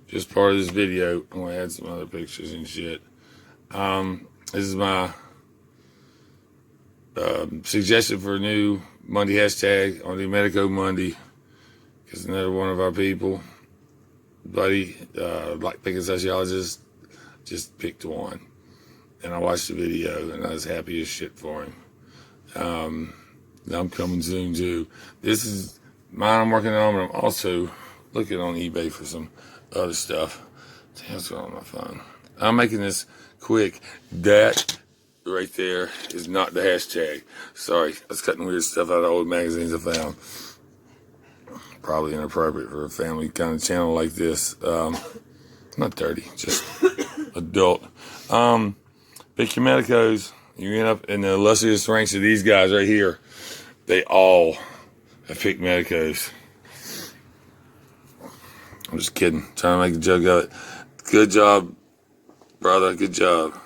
just part of this video. I'm going to add some other pictures and shit. This is my suggestion for a new Monday hashtag on the Medico Monday. Because another one of our people, buddy, lockpicking sociologist, just picked one. And I watched the video and I was happy as shit for him. I'm coming soon too. This is mine I'm working on, but I'm also looking on eBay for some other stuff. Damn, what's going on my phone? I'm making this quick. That right there is not the hashtag. Sorry, I was cutting weird stuff out of old magazines I found. Probably inappropriate for a family kind of channel like this. Not dirty, just adult. Pick your medicos. You end up in the illustrious ranks of these guys right here. They all have picked medicos. I'm just kidding. Trying to make a joke of it. Good job, brother. Good job.